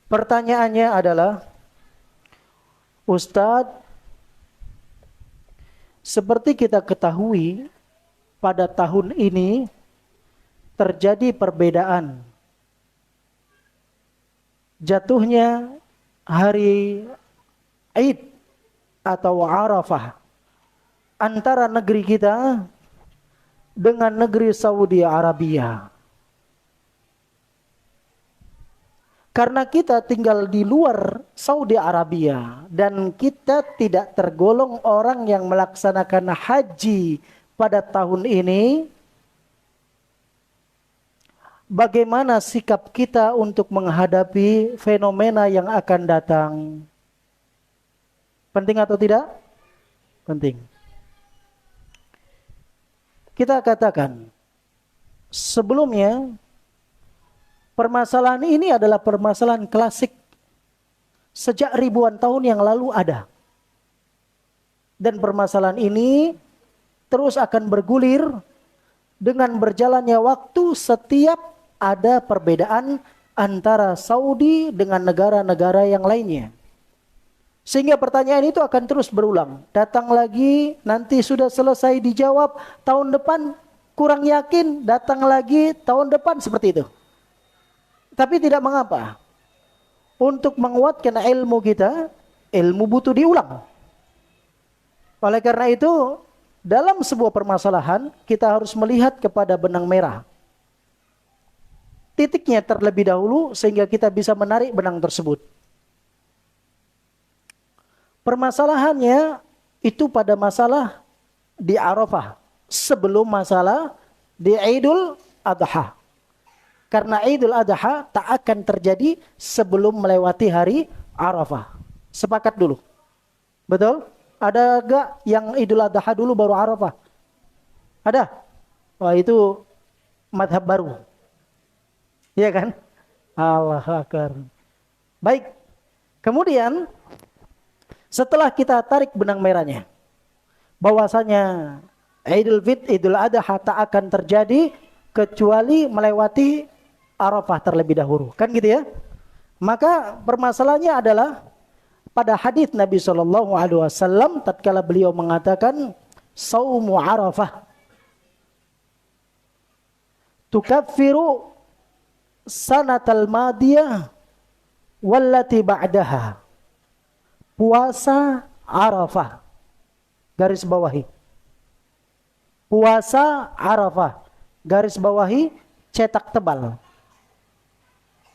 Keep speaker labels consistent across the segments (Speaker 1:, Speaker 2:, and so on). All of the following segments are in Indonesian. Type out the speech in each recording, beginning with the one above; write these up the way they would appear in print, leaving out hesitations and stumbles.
Speaker 1: Pertanyaannya adalah, Ustadz, seperti kita ketahui pada tahun ini terjadi perbedaan jatuhnya hari Id atau Arafah antara negeri kita dengan negeri Saudi Arabia. Karena kita tinggal di luar Saudi Arabia dan kita tidak tergolong orang yang melaksanakan haji pada tahun ini, bagaimana sikap kita untuk menghadapi fenomena yang akan datang? Penting atau tidak? Penting. Kita katakan, sebelumnya permasalahan ini adalah permasalahan klasik sejak ribuan tahun yang lalu ada. Dan permasalahan ini terus akan bergulir dengan berjalannya waktu setiap ada perbedaan antara Saudi dengan negara-negara yang lainnya. Sehingga pertanyaan itu akan terus berulang. Datang lagi, nanti sudah selesai dijawab, tahun depan kurang yakin, datang lagi tahun depan, seperti itu. Tapi tidak mengapa. Untuk menguatkan ilmu kita, ilmu butuh diulang. Oleh karena itu, dalam sebuah permasalahan, kita harus melihat kepada benang merah. Titiknya terlebih dahulu, sehingga kita bisa menarik benang tersebut. Permasalahannya itu pada masalah di Arafah, sebelum masalah di Idul Adha. Karena Idul Adha tak akan terjadi sebelum melewati hari Arafah. Sepakat dulu. Betul? Ada gak yang Idul Adha dulu baru Arafah? Ada? Wah, itu madhab baru. Iya kan? Allahu Akbar. Baik. Kemudian setelah kita tarik benang merahnya, bahwasanya Idul Adha tak akan terjadi kecuali melewati Arafah terlebih dahulu, kan gitu ya? Maka permasalahannya adalah pada hadis Nabi SAW tatkala beliau mengatakan saumu Arafah tukaffiru sanatal madiyah wallati ba'daha. Puasa Arafah, garis bawahi. Puasa Arafah, garis bawahi, cetak tebal.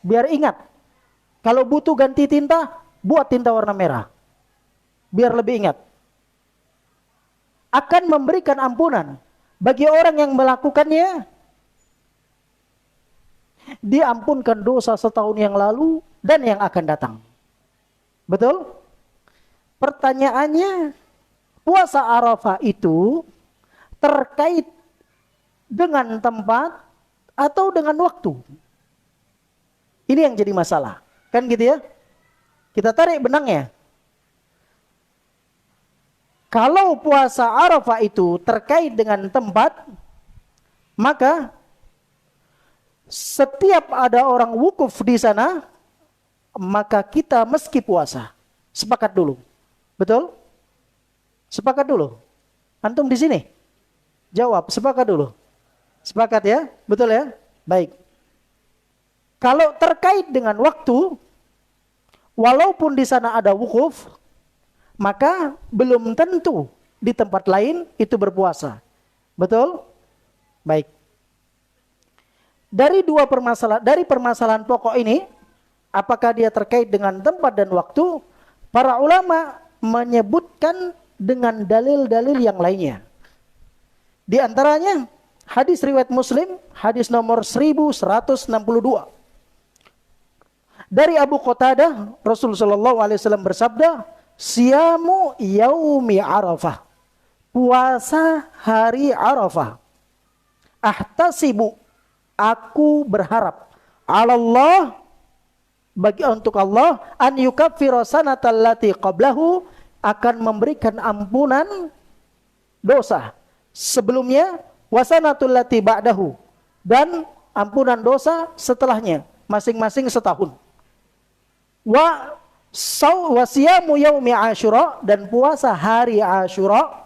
Speaker 1: Biar ingat, kalau butuh ganti tinta, buat tinta warna merah. Biar lebih ingat. Akan memberikan ampunan bagi orang yang melakukannya. Diampunkan dosa setahun yang lalu dan yang akan datang. Betul? Pertanyaannya, puasa Arafah itu terkait dengan tempat atau dengan waktu? Ini yang jadi masalah. Kan gitu ya? Kita tarik benangnya. Kalau puasa Arafah itu terkait dengan tempat, maka setiap ada orang wukuf di sana, maka kita meski puasa. Sepakat dulu. Betul? Sepakat dulu. Antum di sini? Jawab, sepakat dulu. Sepakat ya? Betul ya? Baik. Kalau terkait dengan waktu, walaupun di sana ada wukuf, maka belum tentu di tempat lain itu berpuasa. Betul? Baik. Dari permasalahan pokok ini, apakah dia terkait dengan tempat dan waktu? Para ulama menyebutkan dengan dalil-dalil yang lainnya. Di antaranya hadis riwayat Muslim, hadis nomor 1162. Dari Abu Qatadah, Rasulullah SAW bersabda, "Siyamu yaumi Arafah." Puasa hari Arafah. Ahtasibu, aku berharap, Allah, bagi untuk Allah, an yukaffira sanatal lati qablahu, akan memberikan ampunan dosa sebelumnya, wasanatul lati ba'dahu, dan ampunan dosa setelahnya, masing-masing setahun. wa siyamu yaumi Asyura, dan puasa hari Asyura.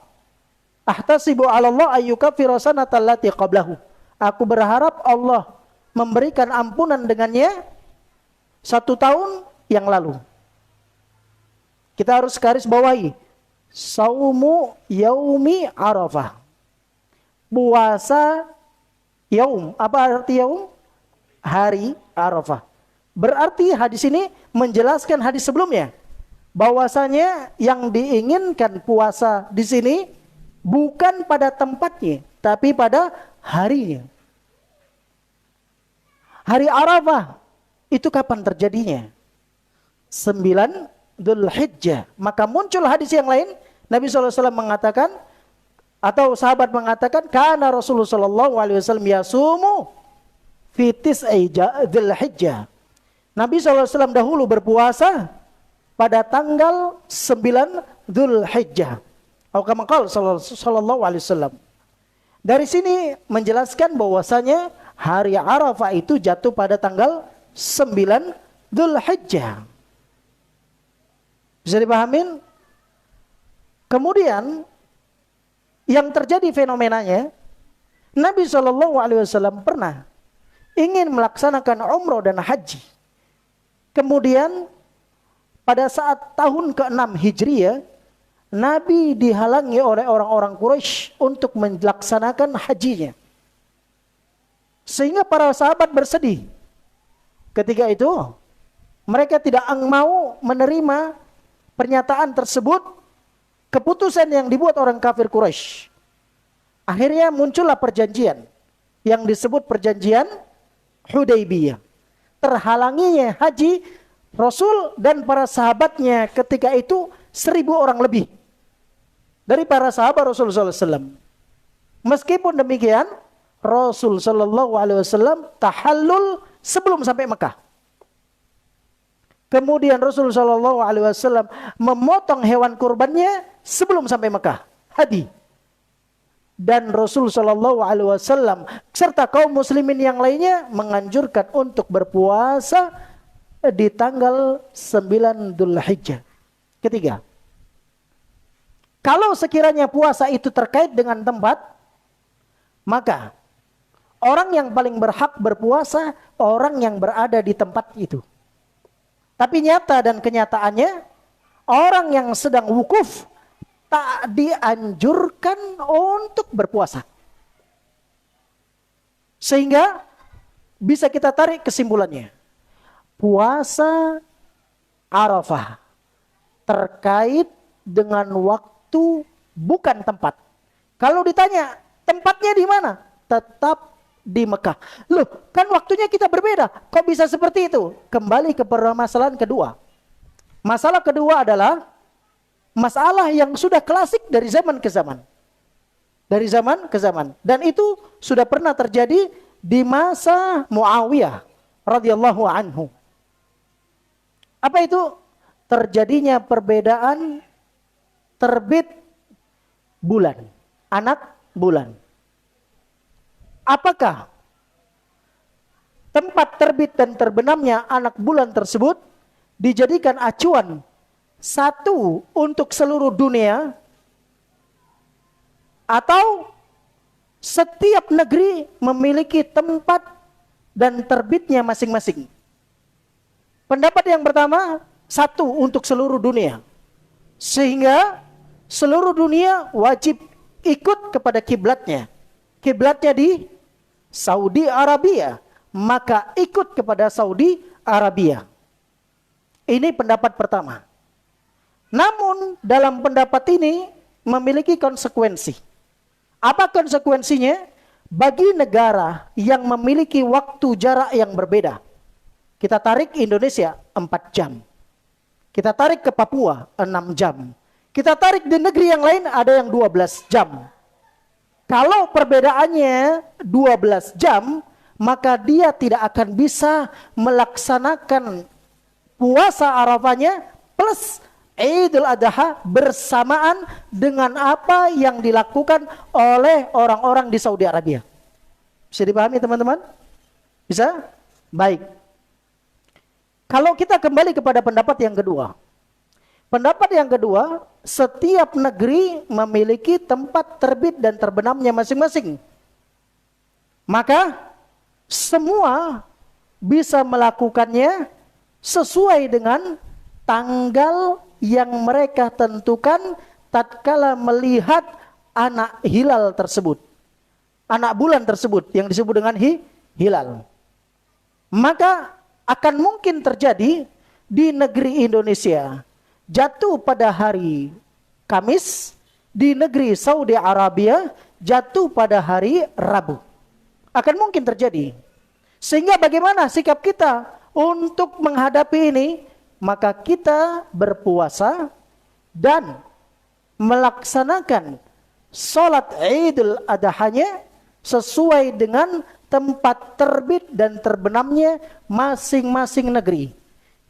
Speaker 1: Ahtasibu 'ala Allah ayyukaffira sanatal lati qablahu. Aku berharap Allah memberikan ampunan dengannya 1 tahun yang lalu. Kita harus garis bawahi. Saumu yaumi Arafah. Puasa yaum. Apa arti yaum? Hari Arafah. Berarti hadis ini menjelaskan hadis sebelumnya. Bahwasanya yang diinginkan puasa di sini bukan pada tempatnya, tapi pada harinya. Hari Arafah itu kapan terjadinya? 9 Dzulhijjah. Maka muncul hadis yang lain, Nabi SAW mengatakan, atau sahabat mengatakan, kana Rasulullah SAW yasumu fi tis'i Dzulhijjah. Nabi SAW dahulu berpuasa pada tanggal 9 Dzulhijjah. Atau kama qala sallallahu alaihi wasallam. Dari sini menjelaskan bahwasanya hari Arafah itu jatuh pada tanggal 9 Dzulhijjah. Bisa dipahamin? Kemudian yang terjadi fenomenanya, Nabi SAW pernah ingin melaksanakan umroh dan haji. Kemudian pada saat tahun ke-6 Hijriah, Nabi dihalangi oleh orang-orang Quraisy untuk melaksanakan hajinya. Sehingga para sahabat bersedih. Ketika itu mereka tidak mau menerima pernyataan tersebut, keputusan yang dibuat orang kafir Quraisy. Akhirnya muncullah perjanjian yang disebut perjanjian Hudaybiyah. Terhalanginya haji Rasul dan para sahabatnya ketika itu 1.000 orang lebih dari para sahabat Rasulullah SAW. Meskipun demikian, Rasul SAW tahallul sebelum sampai Mekah. Kemudian Rasulullah SAW memotong hewan kurbannya sebelum sampai Mekah, hadi. Dan Rasulullah SAW serta kaum muslimin yang lainnya menganjurkan untuk berpuasa di tanggal 9 Dzulhijjah. Ketiga, kalau sekiranya puasa itu terkait dengan tempat, maka orang yang paling berhak berpuasa orang yang berada di tempat itu. Tapi nyata dan kenyataannya, orang yang sedang wukuf tak dianjurkan untuk berpuasa. Sehingga bisa kita tarik kesimpulannya. Puasa Arafah terkait dengan waktu, bukan tempat. Kalau ditanya tempatnya di mana? Tetap di Mekah. Loh, kan waktunya kita berbeda. Kok bisa seperti itu? Kembali ke permasalahan kedua. Masalah kedua adalah masalah yang sudah klasik dari zaman ke zaman. Dari zaman ke zaman. Dan itu sudah pernah terjadi di masa Muawiyah radhiyallahu anhu. Apa itu? Terjadinya perbedaan terbit bulan, anak bulan. Apakah tempat terbit dan terbenamnya anak bulan tersebut dijadikan acuan satu untuk seluruh dunia, atau setiap negeri memiliki tempat dan terbitnya masing-masing? Pendapat yang pertama, satu untuk seluruh dunia. Sehingga seluruh dunia wajib ikut kepada kiblatnya. Kiblatnya di Saudi Arabia, maka ikut kepada Saudi Arabia. Ini pendapat pertama. Namun dalam pendapat ini memiliki konsekuensi. Apa konsekuensinya? Bagi negara yang memiliki waktu jarak yang berbeda. Kita tarik Indonesia 4 jam. Kita tarik ke Papua 6 jam. Kita tarik di negeri yang lain ada yang 12 jam. Kalau perbedaannya 12 jam, maka dia tidak akan bisa melaksanakan puasa Arafahnya plus Idul Adha bersamaan dengan apa yang dilakukan oleh orang-orang di Saudi Arabia. Bisa dipahami teman-teman? Bisa? Baik. Kalau kita kembali kepada pendapat yang kedua. Pendapat yang kedua, setiap negeri memiliki tempat terbit dan terbenamnya masing-masing. Maka semua bisa melakukannya sesuai dengan tanggal yang mereka tentukan tatkala melihat anak hilal tersebut. Anak bulan tersebut yang disebut dengan hilal. Maka akan mungkin terjadi di negeri Indonesia jatuh pada hari Kamis, di negeri Saudi Arabia jatuh pada hari Rabu. Akan mungkin terjadi. Sehingga bagaimana sikap kita untuk menghadapi ini? Maka kita berpuasa dan melaksanakan sholat Idul Adhanya sesuai dengan tempat terbit dan terbenamnya masing-masing negeri.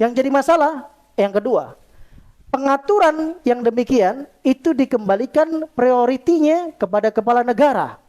Speaker 1: Yang jadi masalah yang kedua, pengaturan yang demikian itu dikembalikan prioritinya kepada kepala negara.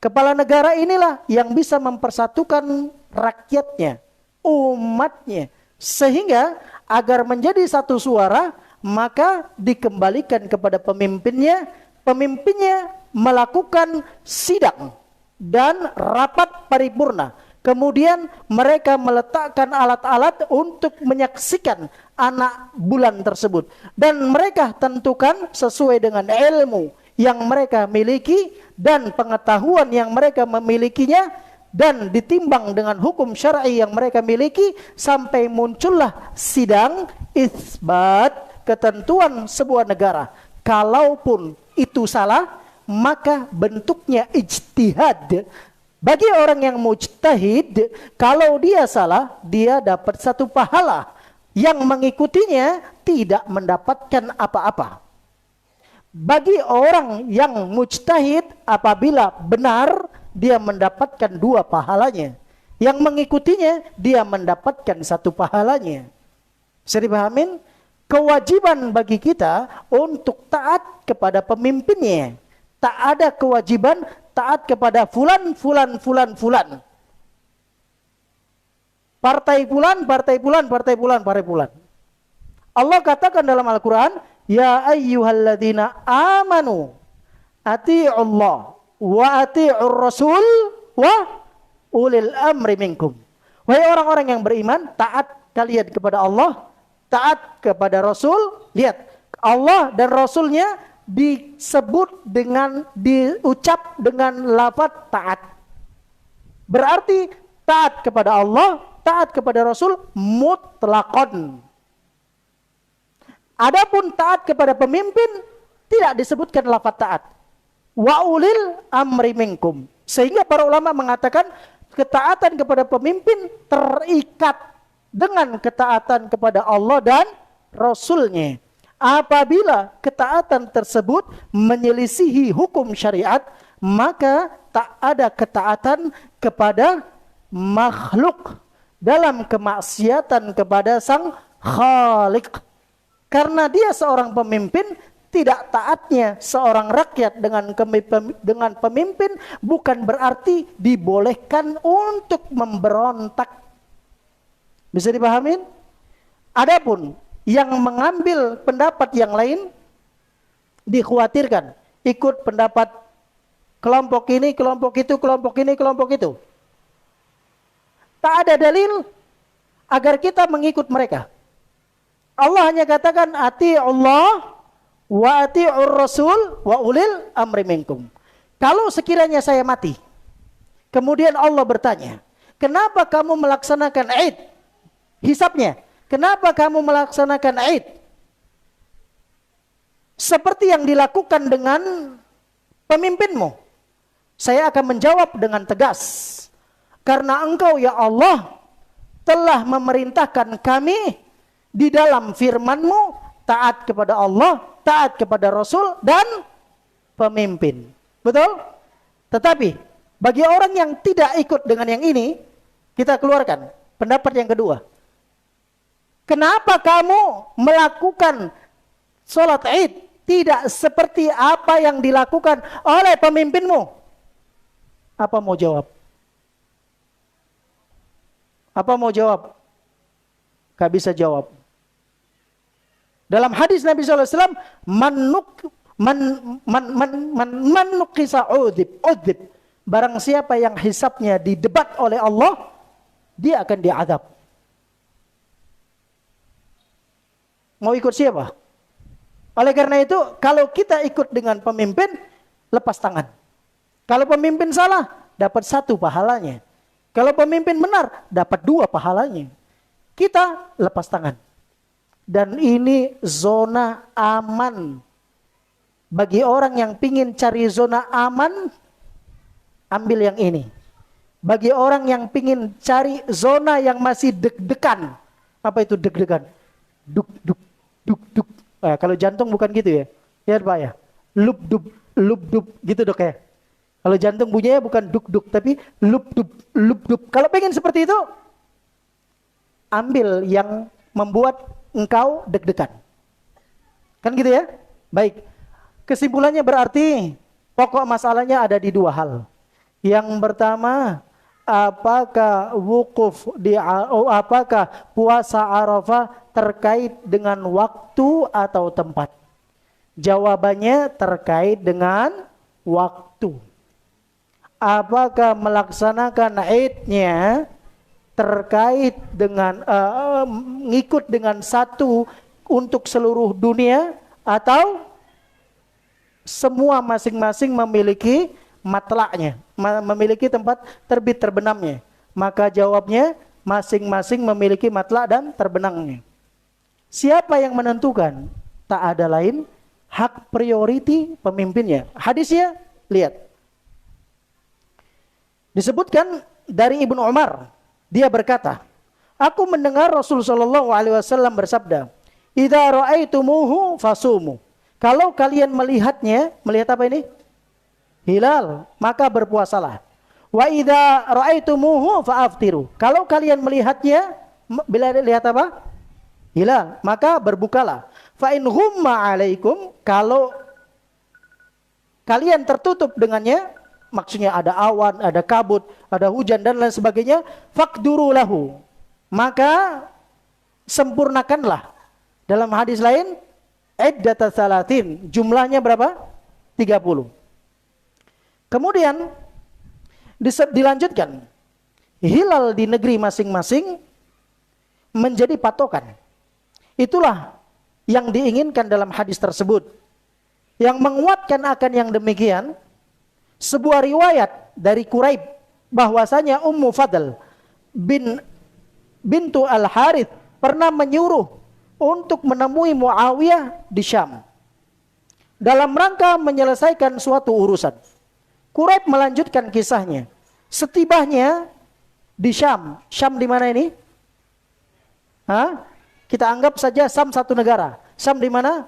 Speaker 1: Kepala negara inilah yang bisa mempersatukan rakyatnya, umatnya. Sehingga agar menjadi satu suara, maka dikembalikan kepada pemimpinnya. Pemimpinnya melakukan sidang dan rapat paripurna. Kemudian mereka meletakkan alat-alat untuk menyaksikan anak bulan tersebut. Dan mereka tentukan sesuai dengan ilmu yang mereka miliki dan pengetahuan yang mereka memilikinya, dan ditimbang dengan hukum syar'i yang mereka miliki sampai muncullah sidang isbat ketentuan sebuah negara. Kalaupun itu salah, maka bentuknya ijtihad. Bagi orang yang mujtahid, kalau dia salah, dia dapat satu pahala. Yang mengikutinya tidak mendapatkan apa-apa. Bagi orang yang mujtahid, apabila benar, dia mendapatkan 2 pahalanya. Yang mengikutinya, dia mendapatkan 1 pahalanya. Bisa dipahamin? Kewajiban bagi kita untuk taat kepada pemimpinnya. Tak ada kewajiban taat kepada fulan. Partai fulan. Allah katakan dalam Al-Quran, ya ayyuhalladzina amanu ati'ullah wa ati'ur rasul wa ulil amri minkum. Wahai orang-orang yang beriman, taat kalian kepada Allah, taat kepada Rasul. Lihat, Allah dan Rasulnya disebut dengan, diucap dengan lafaz taat. Berarti taat kepada Allah, taat kepada Rasul mutlaqan. Adapun taat kepada pemimpin tidak disebutkan lafaz taat. Wa ulil amri minkum. Sehingga para ulama mengatakan ketaatan kepada pemimpin terikat dengan ketaatan kepada Allah dan Rasulnya. Apabila ketaatan tersebut menyelisihi hukum syariat, maka tak ada ketaatan kepada makhluk dalam kemaksiatan kepada Sang Khalik. Karena dia seorang pemimpin, tidak taatnya seorang rakyat dengan pemimpin bukan berarti dibolehkan untuk memberontak. Bisa dipahamin? Adapun yang mengambil pendapat yang lain, dikhawatirkan ikut pendapat kelompok ini, kelompok itu, kelompok ini, kelompok itu. Tak ada dalil agar kita mengikut mereka. Allah hanya katakan ati Allah wa ati'ur rasul wa ulil amri minkum. Kalau sekiranya saya mati, kemudian Allah bertanya, kenapa kamu melaksanakan Id? Hisabnya, kenapa kamu melaksanakan Id? Seperti yang dilakukan dengan pemimpinmu. Saya akan menjawab dengan tegas, karena engkau ya Allah telah memerintahkan kami di dalam firman-Mu taat kepada Allah, taat kepada Rasul dan pemimpin. Betul? Tetapi bagi orang yang tidak ikut dengan yang ini, kita keluarkan pendapat yang kedua. Kenapa kamu melakukan sholat Id tidak seperti apa yang dilakukan oleh pemimpinmu? Apa mau jawab? Apa mau jawab? Gak bisa jawab. Dalam hadis Nabi SAW, man nukisa udhib. Barang siapa yang hisabnya didebat oleh Allah, dia akan diadab. Mau ikut siapa? Oleh karena itu, kalau kita ikut dengan pemimpin, lepas tangan. Kalau pemimpin salah, dapat 1 pahalanya. Kalau pemimpin benar, dapat 2 pahalanya. Kita lepas tangan. Dan ini zona aman. Bagi orang yang pingin cari zona aman, ambil yang ini. Bagi orang yang pingin cari zona yang masih deg-degan. Apa itu deg-degan? Duk, duk, duk, duk. Kalau jantung bukan gitu ya. Lihat Pak ya. Lup, dup, gitu dok ya. Kalau jantung bunyinya bukan duk, duk. Tapi lup, dup. Kalau pengen seperti itu, ambil yang membuat engkau deg-degan. Kan gitu ya? Baik. Kesimpulannya berarti, pokok masalahnya ada di 2 hal. Yang pertama, apakah apakah puasa Arafah terkait dengan waktu atau tempat? Jawabannya terkait dengan waktu. Apakah melaksanakan Idnya terkait dengan ngikut dengan satu untuk seluruh dunia, atau semua masing-masing memiliki matlaknya, memiliki tempat terbit terbenamnya? Maka jawabnya masing-masing memiliki matlak dan terbenamnya. Siapa yang menentukan? Tak ada lain, hak priority pemimpinnya. Hadisnya, lihat. Disebutkan dari Ibnu Umar, dia berkata, aku mendengar Rasulullah SAW bersabda, idza ra'aitumuhu fasumu. Kalau kalian melihatnya, melihat apa ini? Hilal, maka berpuasalah. Wa idza ra'aitumuhu fa'aftiru. Kalau kalian melihatnya, bila lihat apa? Hilal, maka berbukalah. Fa in humma alaikum, kalau kalian tertutup dengannya, maksudnya ada awan, ada kabut, ada hujan dan lain sebagainya, faqduru lahu, maka sempurnakanlah. Dalam hadis lain, iddata salatin, jumlahnya berapa? 30. Kemudian dilanjutkan, hilal di negeri masing-masing menjadi patokan. Itulah yang diinginkan dalam hadis tersebut. Yang menguatkan akan yang demikian, sebuah riwayat dari Quraib bahwasanya Ummu Fadl bintu Al-Harith pernah menyuruh untuk menemui Muawiyah di Syam dalam rangka menyelesaikan suatu urusan. Quraib melanjutkan kisahnya. Setibanya di Syam. Syam di mana ini? Kita anggap saja Syam satu negara. Syam di mana?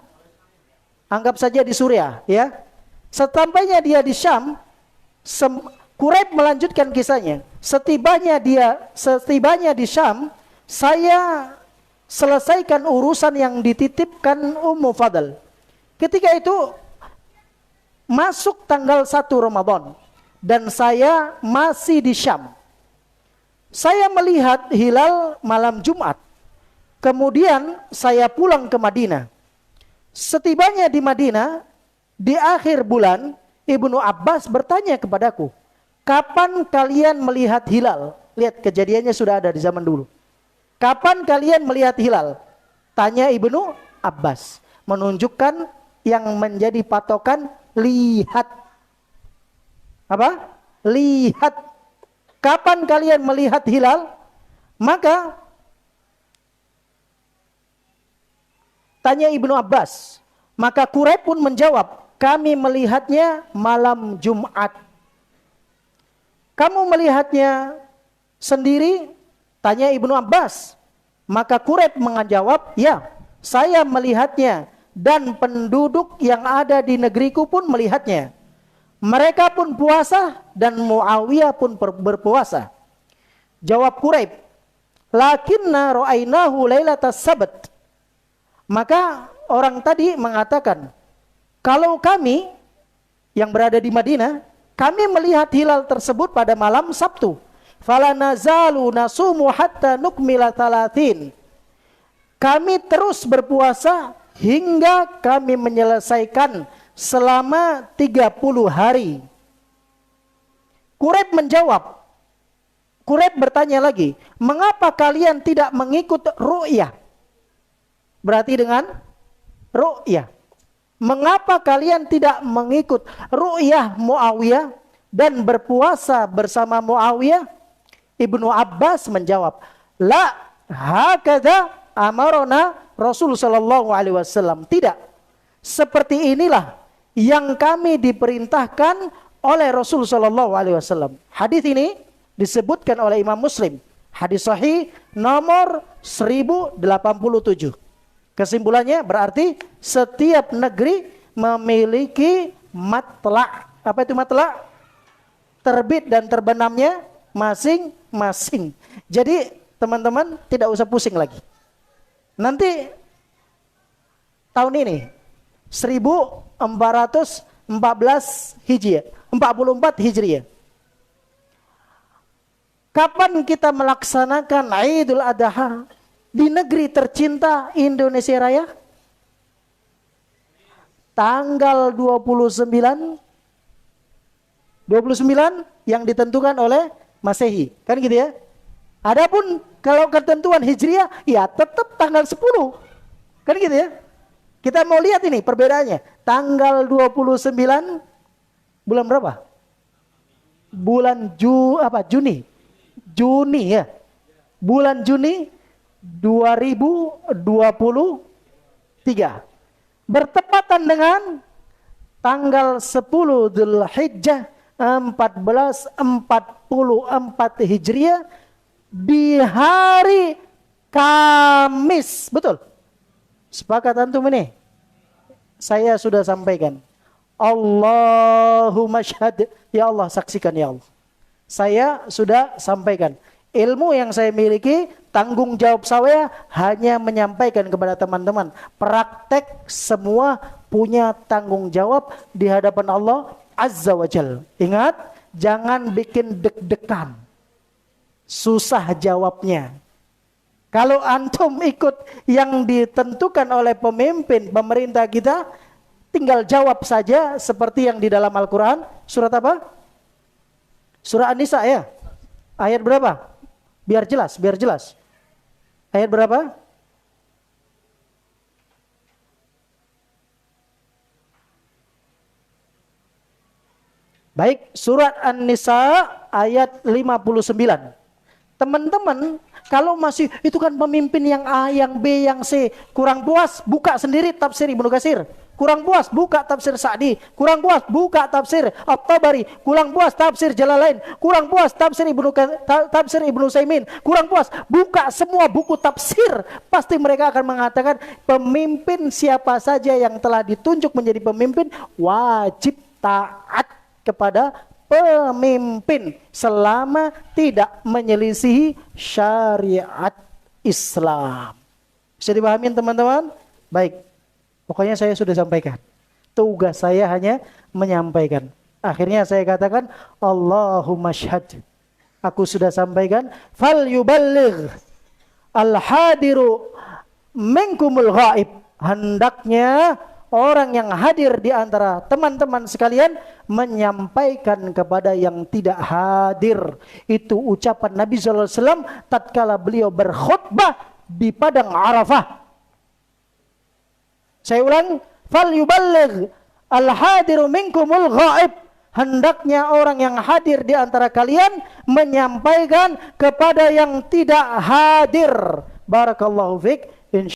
Speaker 1: Anggap saja di Suriah, ya. Setampainya dia di Syam, Quraib melanjutkan kisahnya. Setibanya di Syam, saya selesaikan urusan yang dititipkan Ummu Fadl. Ketika itu masuk tanggal 1 Ramadan dan saya masih di Syam. Saya melihat hilal malam Jumat. Kemudian saya pulang ke Madinah. Setibanya di Madinah, di akhir bulan, Ibnu Abbas bertanya kepadaku, kapan kalian melihat hilal? Lihat, kejadiannya sudah ada di zaman dulu. Kapan kalian melihat hilal? Tanya Ibnu Abbas. Menunjukkan yang menjadi patokan, lihat. Apa? Lihat. Kapan kalian melihat hilal? Maka tanya Ibnu Abbas. Maka Quraib pun menjawab, kami melihatnya malam Jumat. Kamu melihatnya sendiri? Tanya Ibnu Abbas. Maka Quraib menjawab, ya, saya melihatnya dan penduduk yang ada di negeriku pun melihatnya. Mereka pun puasa dan Muawiyah pun berpuasa. Jawab Quraib, lakinna ra'ainahu lailatas sabt. Maka orang tadi mengatakan, kalau kami yang berada di Madinah, kami melihat hilal tersebut pada malam Sabtu. Fala nazalu nasumu hatta nukmila 30. Kami terus berpuasa hingga kami menyelesaikan selama 30 hari. Quraib menjawab. Quraib bertanya lagi, mengapa kalian tidak mengikut ru'yah? Berarti dengan ru'yah. Mengapa kalian tidak mengikut ru'yah Muawiyah dan berpuasa bersama Muawiyah? Ibnu Abbas menjawab, la hakadha amarona Rasul sallallahu alaihi wasallam. Tidak. Seperti inilah yang kami diperintahkan oleh Rasul sallallahu alaihi wasallam. Hadis ini disebutkan oleh Imam Muslim. Hadis sahih nomor 1087. Kesimpulannya berarti setiap negeri memiliki matla'. Apa itu matla'? Terbit dan terbenamnya masing-masing. Jadi teman-teman tidak usah pusing lagi. Nanti tahun ini 1414 Hijriah, 44 Hijriah. Kapan kita melaksanakan Idul Adha di negeri tercinta Indonesia Raya? Tanggal 29 yang ditentukan oleh Masehi. Kan gitu ya. Adapun kalau ketentuan Hijriah ya tetap tanggal 10. Kan gitu ya. Kita mau lihat ini perbedaannya. Tanggal 29 bulan berapa? Bulan Juni. Juni ya. Bulan Juni 2023. Bertepatan dengan tanggal 10 Dzulhijjah 1444 Hijriah di hari Kamis. Betul? Sepakat antum ini? Saya sudah sampaikan. Allahumma syahad. Ya Allah, saksikan ya Allah. Saya sudah sampaikan. Ilmu yang saya miliki, tanggung jawab saya hanya menyampaikan kepada teman-teman. Praktek semua punya tanggung jawab di hadapan Allah Azza wa Jal. Ingat, jangan bikin deg-degan. Susah jawabnya. Kalau antum ikut yang ditentukan oleh pemimpin pemerintah kita, tinggal jawab saja seperti yang di dalam Al-Quran. Surat apa? Surah An-Nisa ya. Ayat berapa? Biar jelas. Ayat berapa? Baik, surat An-Nisa ayat 59. Teman-teman, kalau masih itu kan pemimpin yang A, yang B, yang C, kurang puas, buka sendiri tafsir Ibnu Katsir. Kurang puas, buka tafsir Sa'di. Kurang puas, buka tafsir At-Tabari. Kurang puas, tafsir Jalalain. Kurang puas, tafsir Ibnu Utsaimin. Kurang puas, buka semua buku tafsir. Pasti mereka akan mengatakan pemimpin siapa saja yang telah ditunjuk menjadi pemimpin wajib taat kepada pemimpin selama tidak menyelisihi syariat Islam. Bisa dipahami teman-teman? Baik. Pokoknya saya sudah sampaikan. Tugas saya hanya menyampaikan. Akhirnya saya katakan, Allahumma syahad. Aku sudah sampaikan. Fal yuballigh al-hadiru minkumul ghaib. Hendaknya orang yang hadir di antara teman-teman sekalian menyampaikan kepada yang tidak hadir. Itu ucapan Nabi SAW tatkala beliau berkhutbah di padang Arafah. Saya ulang, fal yuballigh al-hadiru minkumul ghaib. Hendaknya orang yang hadir di antara kalian menyampaikan kepada yang tidak hadir. Barakallahu fiik.